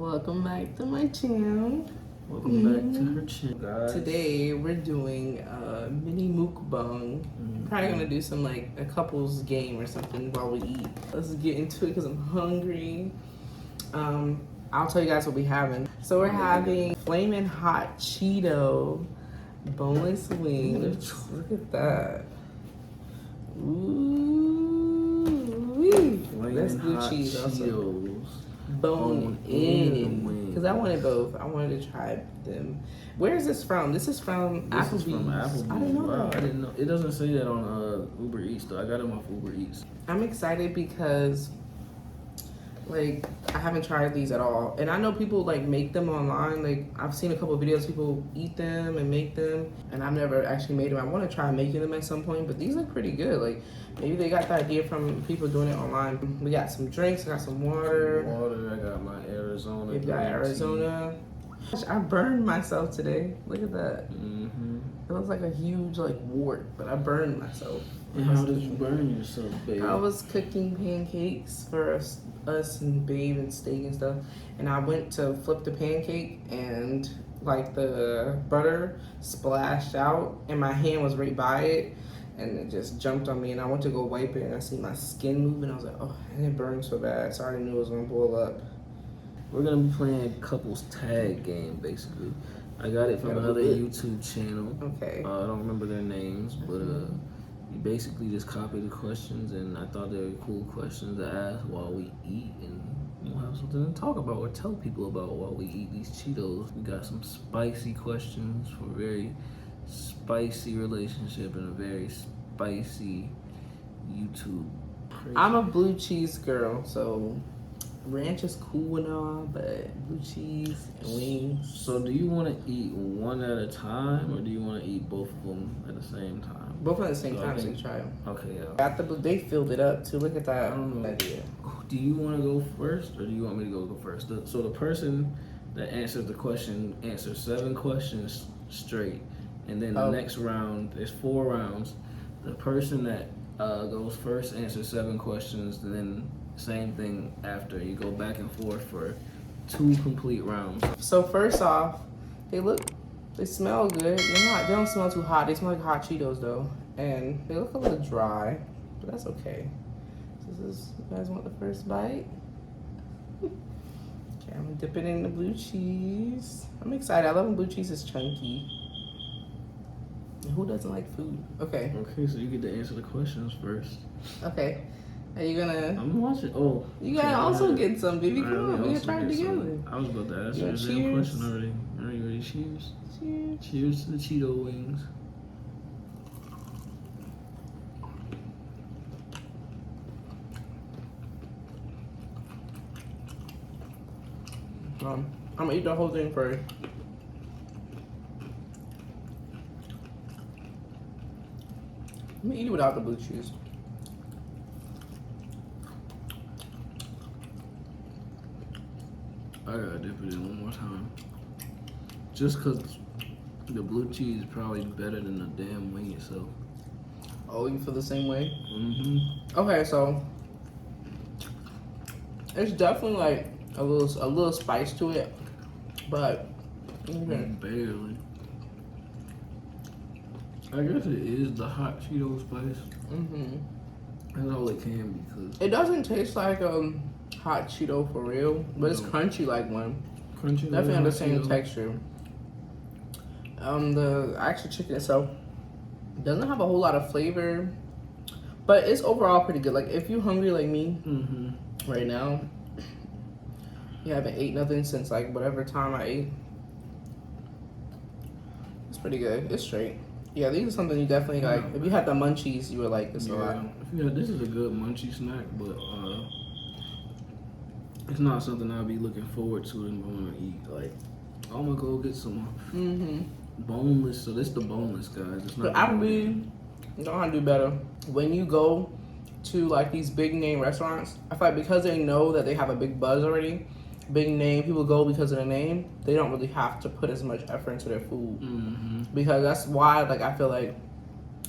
Welcome back to my channel. Welcome back to her channel, guys. Today we're doing a mini mukbang. Probably gonna do some like a couples game or something while we eat. Let's get into it because I'm hungry. I'll tell you guys what we having. So we're having Flamin' hot Cheeto boneless wings. Look at that. Ooh, that's blue cheese also. Bone in, because I wanted both. I wanted to try them. Where is this from? This is from Applebee. I didn't know that. I didn't know. It doesn't say that on Uber Eats though. I got them off Uber Eats. I'm excited because like I haven't tried these at all, and I know people like make them online. Like I've seen a couple of videos, people eat them and make them, and I've never actually made them. I want to try making them at some point, but these look pretty good. Like maybe they got the idea from people doing it online. We got some drinks, I got some water. I got my Arizona. We've got Arizona. I burned myself today. Look at that. It looks like a huge like wart, but I burned myself. And how did you burn yourself, babe? I was cooking pancakes for us and Babe and steak and stuff, and I went to flip the pancake and like the butter splashed out and my hand was right by it and it just jumped on me, and I went to go wipe it and I see my skin move and I was like, oh, and it burned so bad, so I already knew it was gonna boil up. We're gonna be playing a couples tag game basically. I got it from another YouTube channel. Okay. I don't remember their names, but you basically just copy the questions, and I thought they were cool questions to ask while we eat, and we'll have something to talk about or tell people about while we eat these Cheetos. We got some spicy questions for a very spicy relationship and a very spicy YouTube. I'm a blue cheese girl, so ranch is cool and all, but blue cheese and wings. So do you want to eat one at a time, or do you want to eat both of them at the same time? Both at the same time, so you try them. Okay, yeah. Got the blue, they filled it up too. Look at that. I don't know. Idea. Do you want to go first, or do you want me to go first? So the person that answers the question answers 7 questions straight, and then the next round, there's 4 rounds. The person that goes first answers 7 questions, and then same thing after. You go back and forth for 2 complete rounds. So first off, they smell good. They don't smell too hot. They smell like hot Cheetos though, and they look a little dry, but that's okay. You guys want the first bite? Okay, I'm gonna dip it in the blue cheese. I'm excited. I love when blue cheese is chunky. And who doesn't like food? Okay. Okay, so you get to answer the questions first. Okay. Are you gonna? I'm watching. Oh, you gotta also get some, baby. Come on, we gotta try it together. I was about to ask you the same question already. Are you ready? Cheers. Cheers. Cheers to the Cheeto Wingz. I'm gonna eat the whole thing first. Let me eat it without the blue cheese. I gotta dip it in one more time. Just cause the blue cheese is probably better than the damn wing itself. Oh, you feel the same way? Mm-hmm. Okay, so it's definitely like a little spice to it, but barely. I guess it is the hot Cheeto spice. That's all it can be, cause it doesn't taste like hot Cheeto for real, but it's crunchy like one. Crunchy. Definitely on the same texture. The actual chicken itself doesn't have a whole lot of flavor, but it's overall pretty good. Like if you're hungry like me right now, you haven't ate nothing since like whatever time I ate, it's pretty good. It's straight. Yeah, these are something you definitely like. If you had the munchies, you would like this a lot. Yeah, this is a good munchy snack, but it's not something I'll be looking forward to and want to eat. Like, I'm gonna go get some boneless. So this is the boneless, guys. It's not. But Applebee, you know how to do better. When you go to like these big name restaurants, I feel like because they know that they have a big buzz already, big name, people go because of the name, they don't really have to put as much effort into their food. Because that's why, like, I feel like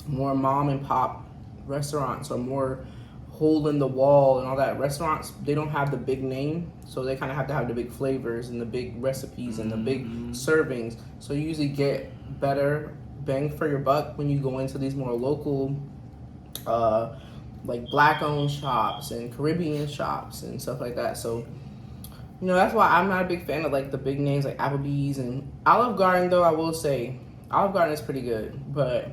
more mom and pop restaurants or more hole in the wall and all that. Restaurants, they don't have the big name, so they kind of have to have the big flavors and the big recipes and the big servings. So you usually get better bang for your buck when you go into these more local, like black-owned shops and Caribbean shops and stuff like that. So, you know, that's why I'm not a big fan of like the big names like Applebee's and Olive Garden. Though I will say, Olive Garden is pretty good, but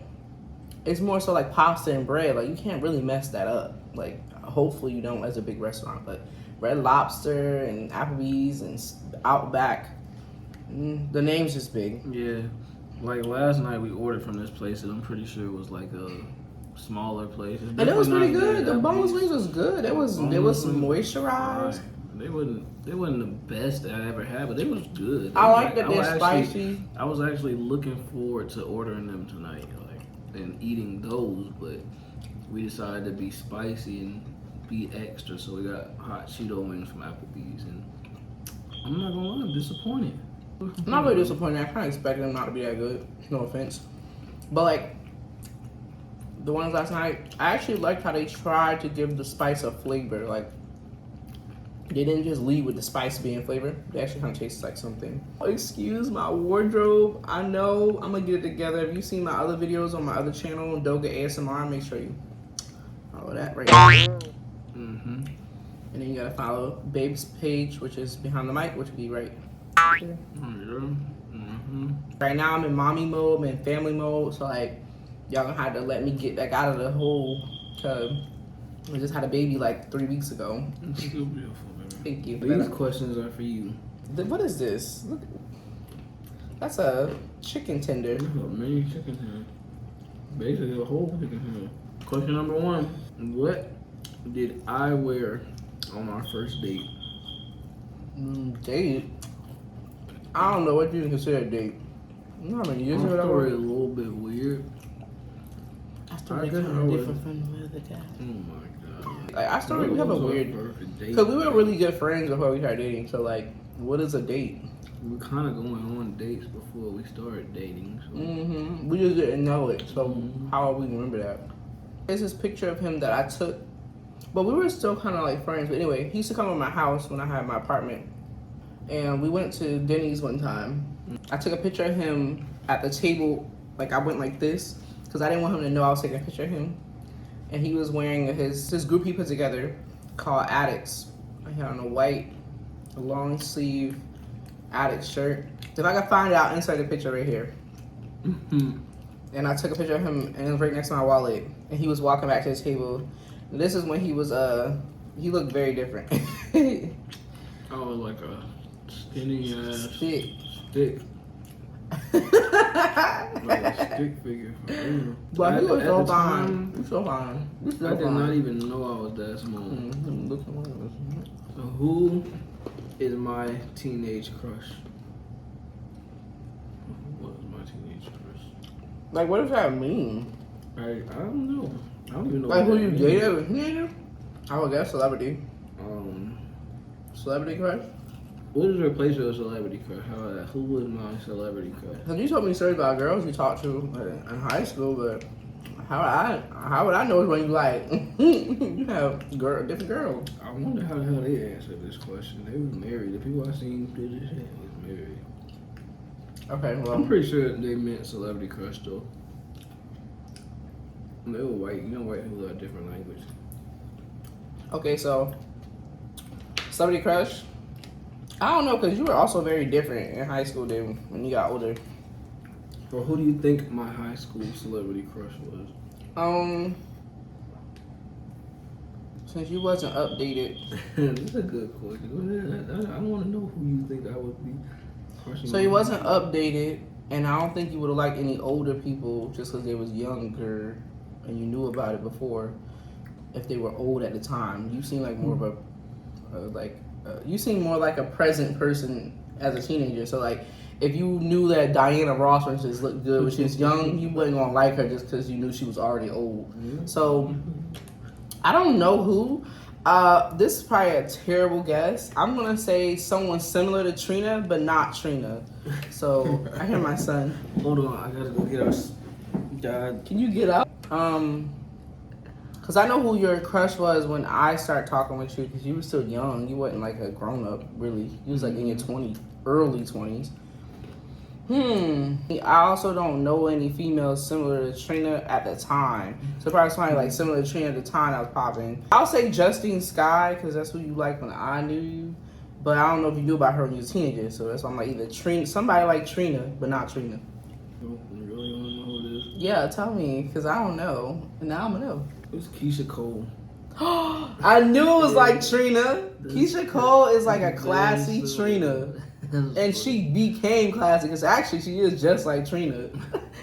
it's more so like pasta and bread. Like you can't really mess that up. Like hopefully you don't as a big restaurant. But Red Lobster and Applebee's and Outback, the name's just big. Yeah, like last night we ordered from this place and I'm pretty sure it was like a smaller place. And it was pretty good. The boneless wings was good. It was moisturized. Right. They wasn't the best that I ever had, but they was good. I like that they're spicy. I was actually looking forward to ordering them tonight, and eating those, but we decided to be spicy and be extra, so we got hot Cheeto Wingz from Applebee's, and I'm not gonna lie, I'm disappointed. I'm not really disappointed. I kind of expected them not to be that good. No offense, but like the ones last night, I actually liked how they tried to give the spice a flavor. Like they didn't just lead with the spice being flavor. They actually kind of tastes like something. Excuse my wardrobe. I know I'm gonna get it together. If you've seen my other videos on my other channel, Doga ASMR, make sure you follow that right now. And then you gotta follow Babe's page, which is behind the mic, which will be right here. Right now I'm in mommy mode, I'm in family mode, so like y'all gonna have to let me get back out of the hole, cause I just had a baby like 3 weeks ago. It's still beautiful, baby. Thank you. These questions are for you. What is this? Look, that's a chicken tender. That's a mini chicken tender. Basically a whole chicken tender. Question number 1. What did I wear on our first date? Date? I don't know what you consider a date. You know how many years ago that story was? a little bit weird. I started kind of different from the other guy. Oh my god. Like, I started, we have a weird, because we were really good friends before we started dating, so like, what is a date? We were kind of going on dates before we started dating. So. We just didn't know it, so how would we remember that? There's this picture of him that I took, but we were still kind of like friends. But anyway, he used to come to my house when I had my apartment, and we went to Denny's one time. I took a picture of him at the table, like I went like this, because I didn't want him to know I was taking a picture of him. And he was wearing his group he put together called Addicts. He had on a white, long sleeve Addict shirt. If I could find it, I'll insert the picture right here. And I took a picture of him, and it was right next to my wallet. And he was walking back to his table. And this is when he was, he looked very different. Oh, like a skinny ass Stick. Like a stick figure for real. But he was so fine. He was so fine. I did not even know I was that small. So who is my teenage crush? What is my teenage crush? Like, what does that mean? I don't know. I don't even know. Like, who you dated as a teenager? I would guess celebrity. Celebrity crush? What is your place of a celebrity crush? Who was my celebrity crush? Cause you told me stories about girls you talked to in high school, but how would I know which one you like? You have different girls. I wonder how the hell they answered this question. They was married. The people I seen do this shit was married. Okay, well, I'm pretty sure they meant celebrity crush though. They were white. You know, white people have different language. okay, so celebrity crush. I don't know, because you were also very different in high school than when you got older. Well, who do you think my high school celebrity crush was? Since you wasn't updated. That's a good question. I want to know who you think I would be crushing. So you wasn't updated, and I don't think you would have liked any older people just because they was younger and you knew about it before. If they were old at the time, you seem like more of a you seem more like a present person as a teenager. So like, if you knew that Diana Ross, for instance, looked good when she was young, you wasn't gonna like her just because you knew she was already old. So I don't know who. This is probably a terrible guess. I'm gonna say someone similar to Trina, but not Trina. So I hear my son. Hold on, I gotta go get us. God, can you get up? Cause Cause I know who your crush was when I started talking with you. Cause you were still young. You wasn't like a grown up, really. You was like in your early 20s. I also don't know any females similar to Trina at the time. So probably somebody like similar to Trina at the time that was popping. I'll say Justine Skye, because that's who you like when I knew you. But I don't know if you knew about her when you was a teenager. So that's why I'm like either Trina, somebody like Trina, but not Trina. You really want to know who it is? Yeah, tell me, because I don't know. And now I'm going to know. It's Keisha Cole. I knew it was like Trina. Keisha Cole is like a classy Trina. And she became classy because actually she is just like Trina.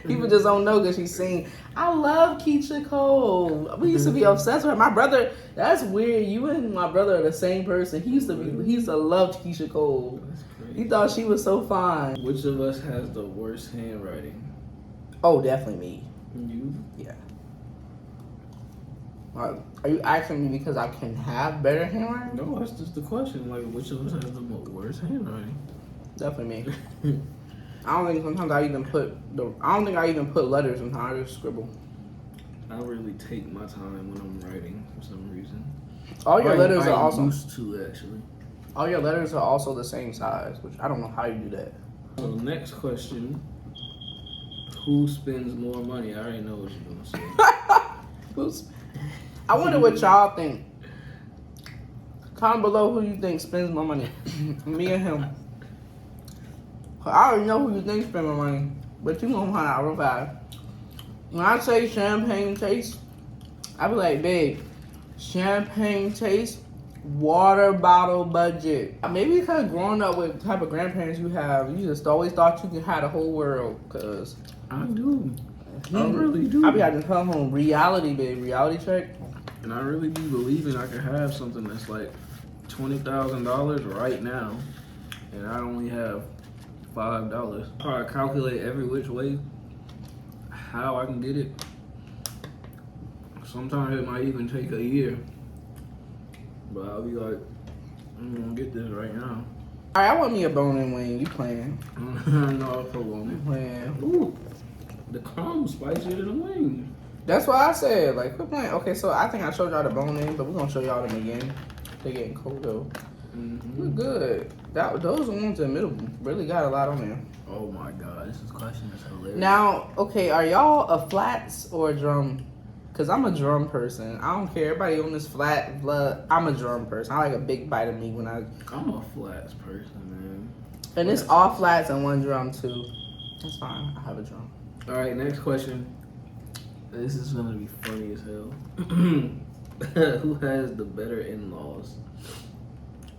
People just don't know because she's singing. I love Keisha Cole. We used to be obsessed with her. My brother, that's weird. You and my brother are the same person. He used to love Keisha Cole. He thought she was so fine. Which of us has the worst handwriting? Oh, definitely me. You? Yeah. Are you asking me because I can have better handwriting? No, that's just the question. Like, which of us has the worst handwriting? Definitely me. I don't think sometimes I even put letters in how I just scribble. I really take my time when I'm writing for some reason. All your letters are I also used to actually. All your letters are also the same size, which I don't know how you do that. So next question: who spends more money? I already know what you're gonna say. I wonder what y'all think. Comment below who you think spends more money. Me or him. I already know who you think spends more money, but you gonna find out real fast. When I say champagne taste, I be like, babe, champagne taste, water bottle budget. Maybe because growing up with the type of grandparents you have, you just always thought you could have the whole world. Cause I do. I really do. I be having to come home, reality, babe, reality check. And I really be believing I could have something that's like $20,000 right now, and I only have $5. I calculate every which way how I can get it. Sometimes it might even take a year, but I'll be like, I'm gonna get this right now. Alright, I want me a bone-in wing. You playing? No, I'll put one. You playing? Ooh, the crumb spicier than the wing. That's what I said. Like, quit playing. Okay, so I think I showed y'all the bone-in, but we're gonna show y'all them again. They're getting cold though. We're good. Those ones in the middle really got a lot on there. Oh my god, this question is hilarious. Now, okay, are y'all a flats or a drum? Cause I'm a drum person. I don't care. Everybody on this flat blood. I'm a drum person. I like a big bite of meat when I'm a flats person, man. And it's all flats and one drum too. That's fine. I have a drum. All right, next question. This is gonna be funny as hell. Who has the better in-laws?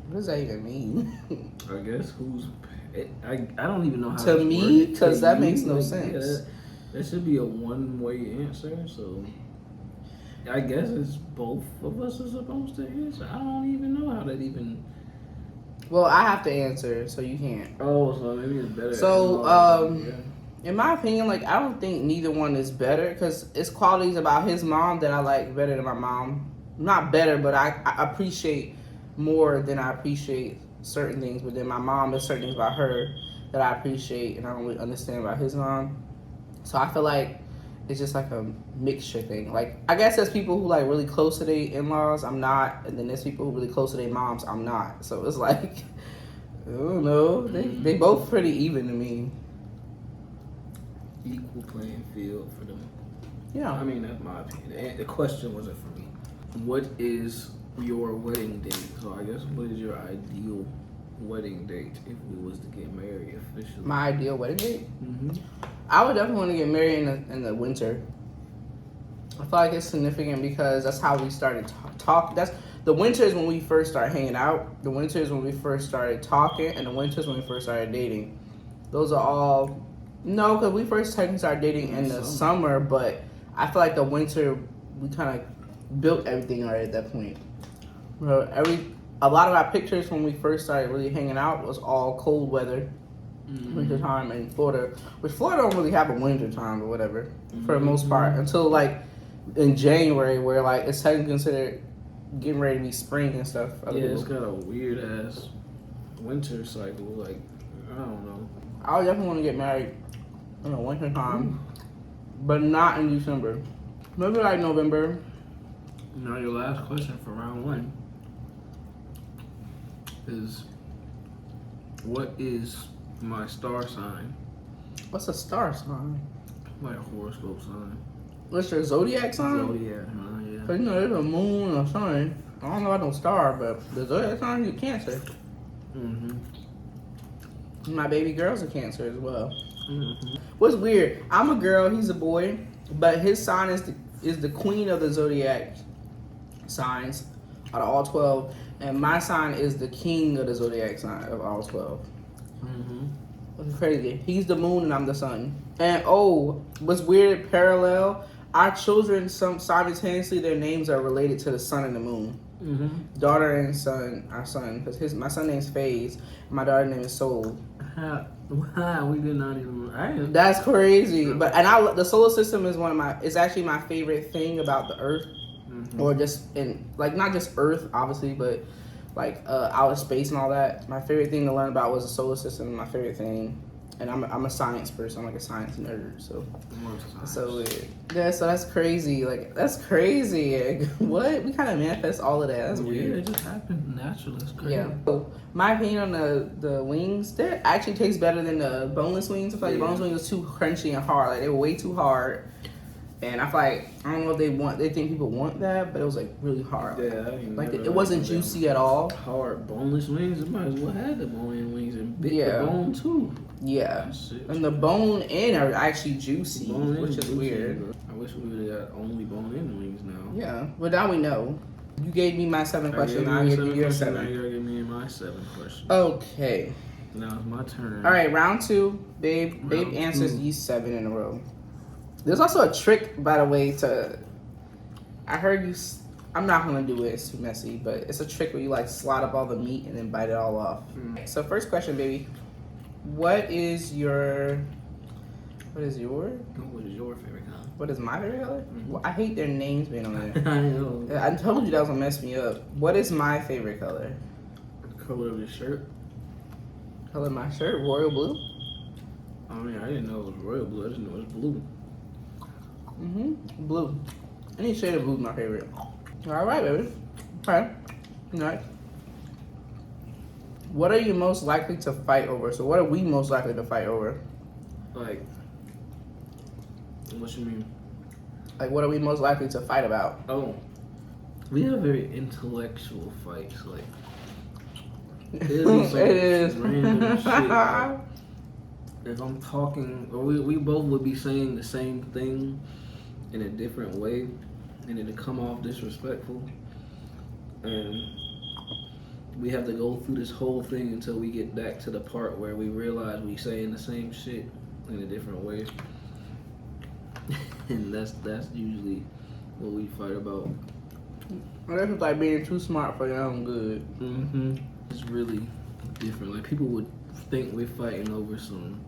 What does that even mean? I guess who's... I don't even know how to me, because that makes no sense. Yeah, that should be a one-way answer, so... I guess it's both of us are supposed to answer. I don't even know how that even... Well, I have to answer, so you can't. Oh, so maybe it's better. So, in my opinion, like, I don't think neither one is better, because it's qualities about his mom that I like better than my mom. Not better, but I appreciate more than I appreciate certain things. But then my mom, there's certain things about her that I appreciate and I don't really understand about his mom. So I feel like it's just like a mixture thing. Like, I guess there's people who like really close to their in-laws, I'm not. And then there's people who really close to their moms, I'm not. So it's like, I don't know. They both pretty even to me. Equal playing field for them. Yeah. I mean, that's my opinion. The question wasn't for me. What is your wedding date? So I guess what is your ideal wedding date if we was to get married officially? My ideal wedding date? Mm-hmm. I would definitely want to get married in the winter. I feel like it's significant because that's how we started talking. That's the winter is when we first started hanging out. The winter is when we first started talking, and the winter is when we first started dating. Those are all because we first technically started dating in the summer, but I feel like the winter we kind of built everything right at that point. A lot of our pictures when we first started really hanging out was all cold weather. Winter time in Florida, which Florida don't really have a winter time or whatever for the most part until like in January, where like it's technically considered getting ready to be spring and stuff. It's got a weird ass winter cycle. Like, I don't know. I would definitely want to get married in the winter time, but not in December. Maybe like November, Now your last question for round 1 is, what is my star sign? What's a star sign? Like a horoscope sign. What's your zodiac sign? Zodiac, yeah. Cause you know there's a moon and a sun. I don't know about no star, but the zodiac sign is Cancer. My baby girl's a Cancer as well. What's weird? I'm a girl, he's a boy, but his sign is the queen of the zodiac signs out of all 12, and my sign is the king of the zodiac sign of all 12. It's crazy. He's the moon and I'm the sun. And oh, what's weird? Parallel. Our children, some simultaneously, their names are related to the sun and the moon. Daughter and son, our son, because my son name's FaZe, my daughter's name is Soul. We did not even. That's crazy. But the solar system is it's actually my favorite thing about the Earth, or just not just Earth, obviously, but like outer space and all that. My favorite thing to learn about was the solar system. My favorite thing, and I'm a science person. I'm like a science nerd. So weird. Yeah, so that's crazy. Like that's crazy. What? We kind of manifest all of that. That's weird. It just happened naturally. That's crazy. Yeah. So, my opinion on the wings, they actually taste better than the boneless wings. I feel like the boneless wings was too crunchy and hard. Like they were way too hard. And I feel like I don't know if they think people want that, but it was like really hard. Yeah, like it wasn't juicy at all. Hard boneless wings. It might as well have the bone-in wings and bit the bone too. Yeah, and the bone in are actually juicy, which is weird. Bro. I wish we would have got only bone-in wings now. Yeah, but now we know. You gave me my 7 questions. Now I give you your 7. Now you gotta give me my 7 questions. Okay. Now it's my turn. All right, round 2. Babe answers these 7 in a row. There's also a trick, by the way, I heard you, I'm not going to do it, it's too messy, but it's a trick where you like slide up all the meat and then bite it all off. So first question, baby. What is your favorite color? What is my favorite color? Well, I hate their names being on there. I know. I told you that was going to mess me up. What is my favorite color? The color of your shirt? Color of my shirt? Royal blue? I mean, I didn't know it was royal blue. I just knew it was blue. Blue. Any shade of blue is my favorite. All right, baby. Okay. All right. What are you most likely to fight over? So what are we most likely to fight over? Like, what you mean? Like, what are we most likely to fight about? Oh, we have very intellectual fights. Like, it is random shit. Like, if I'm talking, or we both would be saying the same thing in a different way, and it'll come off disrespectful, and we have to go through this whole thing until we get back to the part where we realize we saying the same shit in a different way. And that's usually what we fight about. Well, that's just like being too smart for your own good. It's really different. Like, people would think we're fighting over some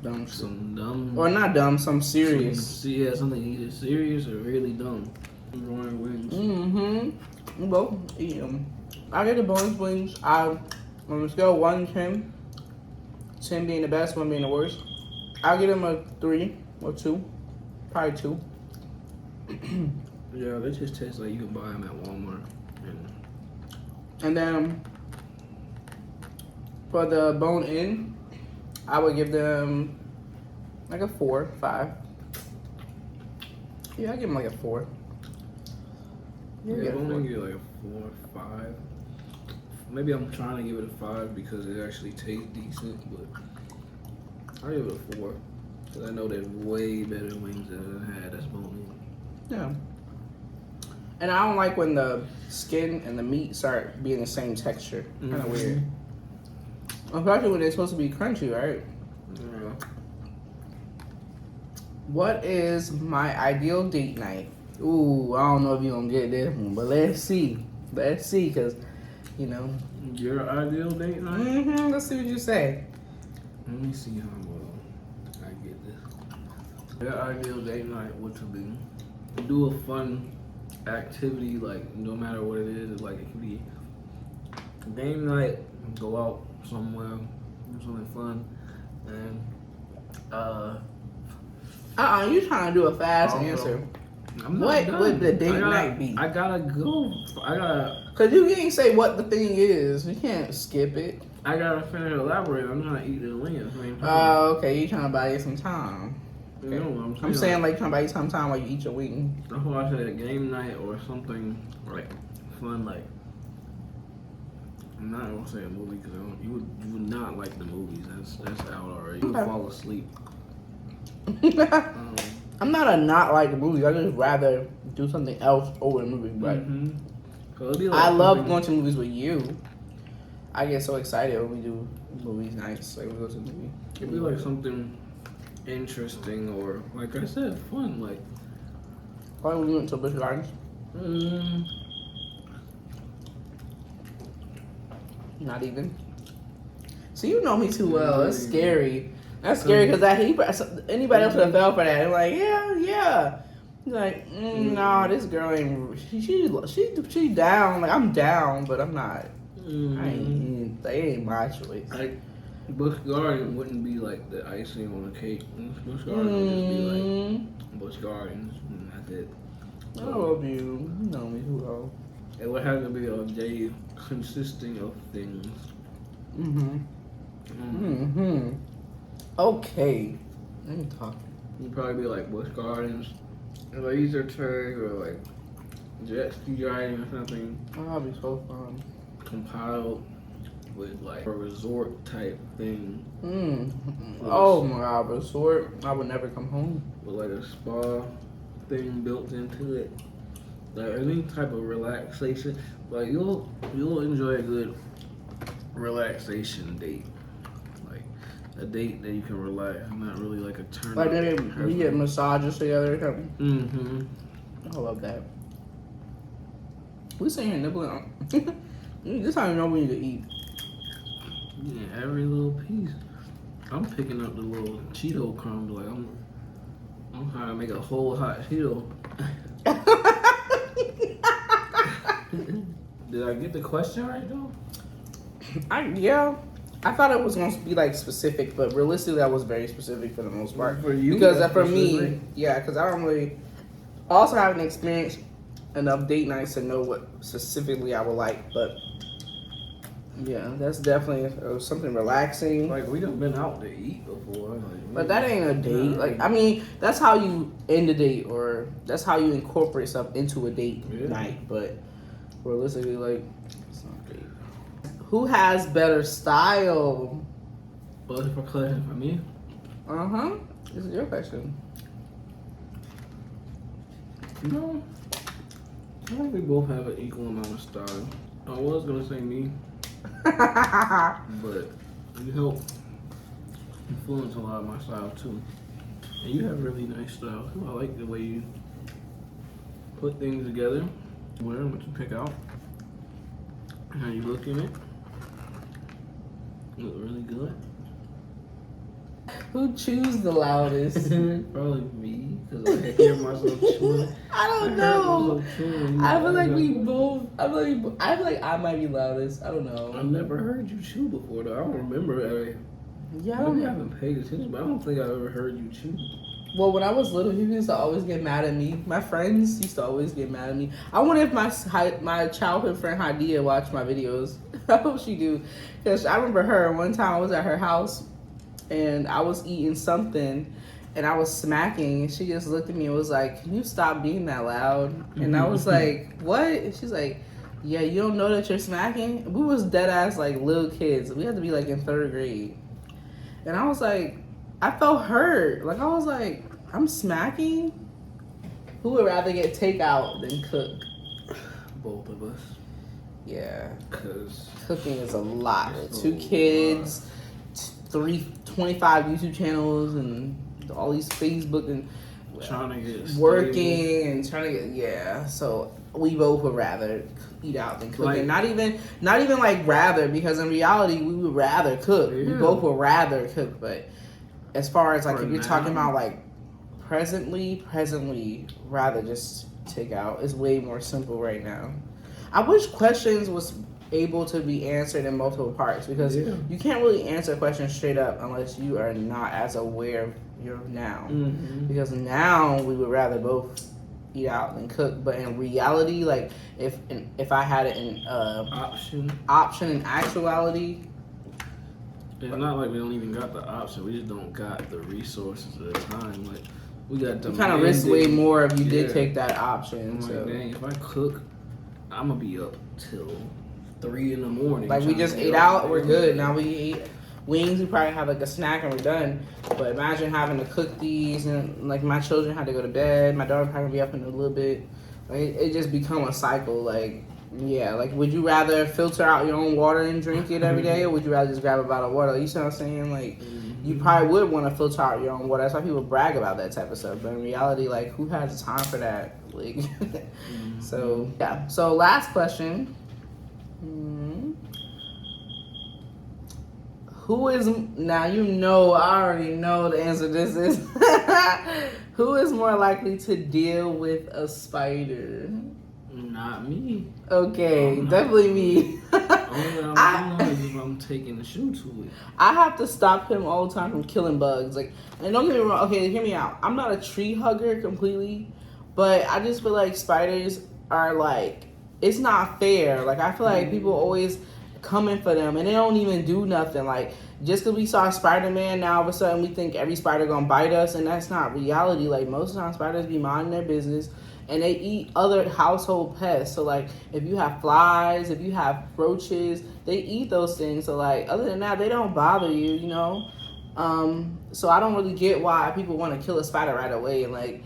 dumb, or not dumb, some serious. Something either serious or really dumb. Roaring wings. We both eat them. I get the bonus wings. On a scale of 1 to 10, 10 being the best, 1 being the worst, I'll give them a 3 or 2, probably 2. Yeah, they just taste like you can buy them at Walmart. And then for the bone in, I would give them like a 4, 5. Yeah, I give them like a 4. Yeah, I'm gonna give it like a 4, 5. Maybe I'm trying to give it a 5 because it actually tastes decent, but I'll give it a 4 because I know there's way better wings that I've had that's bone in. Yeah. And I don't like when the skin and the meat start being the same texture. Kind of weird. Especially when they're supposed to be crunchy, right? Yeah. What is my ideal date night? Ooh, I don't know if you're gonna get this one, but let's see. Let's see, because, you know. Your ideal date night? Let's see what you say. Let me see how well I get this. Your ideal date night would to be do a fun activity, like no matter what it is. Like, it could be game night, go out somewhere, do something fun, and you trying to do a fast answer. What would the date night be? I gotta go. Cause you can't say what the thing is. You can't skip it. I gotta finish elaborating. I'm trying to eat the wing at the same time. Oh, okay. You trying to buy you some time. Okay. You know what I'm saying like trying to buy you some time while you eat your wing. That's why I said a game night or something like fun. Like I'm not gonna say a movie because you would not like the movies. That's out already. You would fall asleep. I'm not like the movies. I just rather do something else over the movie. But so it'd be like I love going to movies with you. I get so excited when we do movies nights. Like we go to the movie. It'd be like something interesting or like I said, fun. Like why we went to Busch Gardens? Not even. So you know me too well. That's scary. That's scary because anybody else would have fell for that. I'm like, yeah. He's like, no, this girl ain't. She down. Like I'm down, but I'm not. They ain't my choice. Like Busch Gardens wouldn't be like the icing on the cake. Busch Gardens would just be like Busch Gardens, and that's it. I love you. You know me too well. It would have to be a day consisting of things. Okay. Let me talk. You'd probably be like Busch Gardens, laser tag, or like jet ski riding or something. Oh, that'd be so fun. Compiled with like a resort type thing. Oh my god, resort. I would never come home. With like a spa thing built into it. Like any type of relaxation. Like you'll enjoy a good relaxation date. Like a date that you can relax. Not really like a turn. Like then we get massages together or something. I love that. We sitting here nibbling on. This how you know we need to eat. Yeah, every little piece. I'm picking up the little Cheeto crumbs. Like I'm trying to make a whole hot Cheeto. Did I get the question right though? I thought it was going to be like specific, but realistically, that was very specific for the most part. For you, because for me, because I don't really also haven't experienced enough date nights to know what specifically I would like, but yeah, that's definitely something relaxing. Like we done been out to eat before, but that ain't a date. Like I mean, that's how you end a date, or that's how you incorporate stuff into a date night. But realistically, like it's not a date. Who has better style? But for question for me. This is your question. No, I think we both have an equal amount of style. I was gonna say me. But you help influence a lot of my style too. And you have really nice style too. I like the way you put things together. What you pick out. How you look in it. You look really good. Who chews the loudest? Probably me, because I can hear myself chewing. I don't know. I feel like we both. I feel like I might be loudest. I don't know. I've never heard you chew before, though. I don't remember. Yeah, I haven't paid attention, but I don't think I've ever heard you chew. Well, when I was little, people used to always get mad at me. My friends used to always get mad at me. I wonder if my childhood friend Hadia watched my videos. I hope she do, because I remember her one time. I was at her house. And I was eating something, and I was smacking, and she just looked at me and was like, "Can you stop being that loud?" And I was like, "What?" And she's like, "Yeah, you don't know that you're smacking?" We was dead ass like little kids. We had to be like in 3rd grade, and I was like, I felt hurt. Like I was like, I'm smacking. Who would rather get takeout than cook? Both of us. Yeah, because cooking is a lot. 2 kids. 25 YouTube channels and all these Facebook and trying to get working stable. And trying to get so we both would rather eat out than cook. And not even like rather, because in reality we would rather cook. We both would rather cook, but as far as like if you're talking about like presently rather just take out. It's way more simple right now. I wish questions was able to be answered in multiple parts, because you can't really answer questions straight up unless you are not as aware of your now. Because now we would rather both eat out than cook. But in reality, like if I had it in option in actuality, it's not like we don't even got the option. We just don't got the resources at the time. Like we got you kind of risk way more if you did take that option. I'm so. like, dang, if I cook, I'm gonna be up till 3 a.m. Like we just ate out, we're good. Now we eat wings. We probably have like a snack and we're done. But imagine having to cook these and like my children had to go to bed. My daughter probably be up in a little bit. Like it just become a cycle. Like yeah, like would you rather filter out your own water and drink it every day, or would you rather just grab a bottle of water? You see what I'm saying? Like you probably would want to filter out your own water. That's why people brag about that type of stuff. But in reality, like who has the time for that? Like so yeah. So last question. Who is now? You know, I already know the answer to this is. Who is more likely to deal with a spider? Not me. Okay, definitely me. I'm taking the shoe to it. I have to stop him all the time from killing bugs. Like, and don't get me wrong. Okay, hear me out. I'm not a tree hugger completely, but I just feel like spiders are like it's not fair. Like I feel like people always coming for them and they don't even do nothing. Like just because we saw Spider-Man, now all of a sudden we think every spider gonna bite us, and that's not reality. Like most of the time spiders be minding their business and they eat other household pests. So like if you have flies, if you have roaches, they eat those things. So like other than that, they don't bother you, you know. So I don't really get why people want to kill a spider right away, and like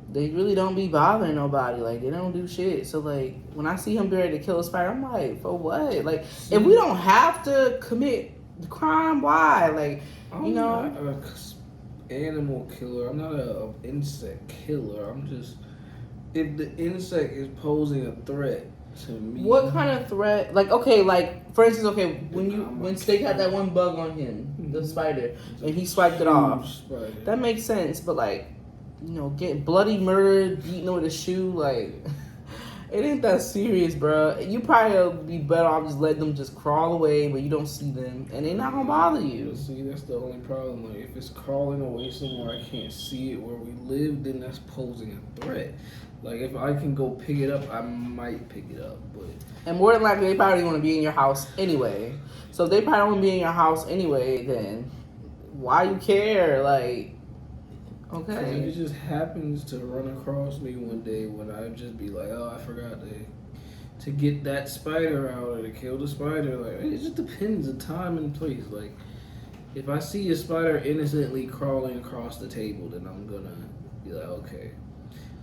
they really don't be bothering nobody. Like they don't do shit. So like when I see him be ready to kill a spider, I'm like, for what? Like if we don't have to commit the crime, why? Like you know, I'm not a animal killer. I'm not a insect killer. I'm just if the insect is posing a threat to me. What kind of threat? Like okay, like for instance, okay, when Steak had that one bug on him, the spider, and he swiped it off. Spider. That makes sense, but like. You know, getting bloody murdered, beaten with a shoe, like, it ain't that serious, bro. You probably would be better off just letting them just crawl away where you don't see them, and they're not gonna bother you. See, that's the only problem. Like, if it's crawling away somewhere I can't see it where we live, then that's posing a threat. Like, if I can go pick it up, I might pick it up, but... And more than likely, they probably want to be in your house anyway. So if they probably want to be in your house anyway, then why you care? Like... Okay. It just happens to run across me one day when I just be like, oh, I forgot to get that spider out or to kill the spider. Like it just depends on time and place. Like if I see a spider innocently crawling across the table, then I'm gonna be like, okay,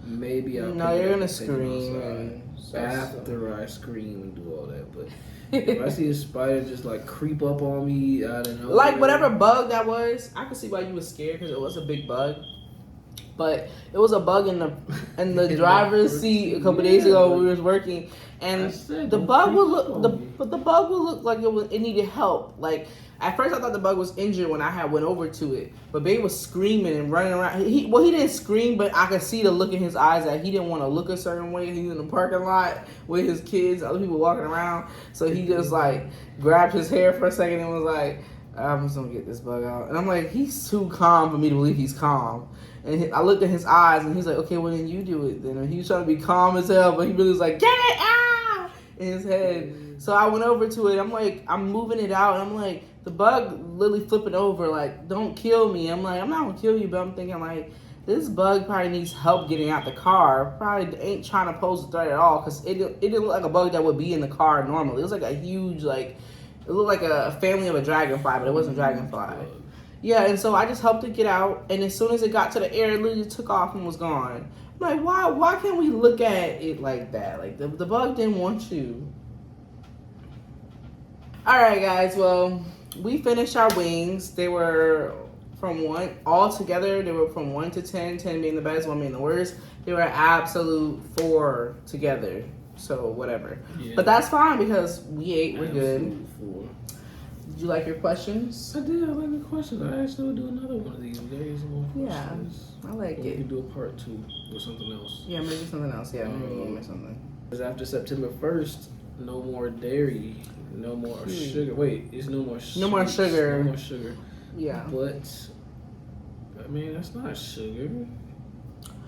maybe I'll. No, you're gonna scream after I scream and do all that, but. If I see a spider just like creep up on me, I don't know. Like whatever bug that was, I could see why you were scared because it was a big bug. But it was a bug in the driver's seat a couple days ago when we was working, and the bug would look like it needed help. Like at first I thought the bug was injured when I had went over to it, but Babe was screaming and running around. He didn't scream, but I could see the look in his eyes that he didn't want to look a certain way. He was in the parking lot with his kids, other people walking around, so he just like grabbed his hair for a second and was like, "I'm just gonna get this bug out." And I'm like, he's too calm for me to believe he's calm. And I looked at his eyes, and he's like, okay, well, then you do it then. And he was trying to be calm as hell, but he really was like, get it, ah, in his head. So I went over to it. I'm like, I'm moving it out. And I'm like, the bug literally flipping over, like, don't kill me. I'm like, I'm not going to kill you, but I'm thinking, like, this bug probably needs help getting out the car. Probably ain't trying to pose a threat at all, because it didn't look like a bug that would be in the car normally. It was like a huge, like, it looked like a family of a dragonfly, but it wasn't a dragonfly. Yeah, and so I just helped it get out, and as soon as it got to the air, it literally took off and was gone. I'm like, why can't we look at it like that? Like, the bug didn't want you. All right, guys, well, we finished our wings. They were from 1, all together, they were from 1 to 10, 10 being the best, 1 being the worst. They were absolute 4 together, so whatever. Yeah. But that's fine because we ate, we're good. 4. Did you like your questions? I did. I like the questions. I actually would do another one of these. There is more questions. Yeah, I like it. We could do a part 2 or something else. Yeah, maybe something else. Yeah, maybe something. Because after September 1st, no more dairy, no more sugar. Wait, it's no more sugar. No more sugar. No more sugar. Yeah. But, I mean, that's not sugar.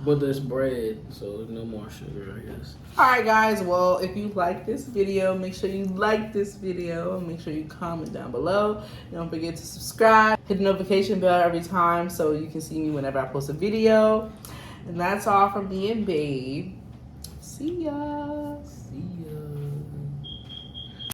But there's bread, so no more sugar, I guess. Alright guys, well, if you like this video, make sure you like this video. Make sure you comment down below. Don't forget to subscribe. Hit the notification bell every time so you can see me whenever I post a video. And that's all from me and Babe. See ya.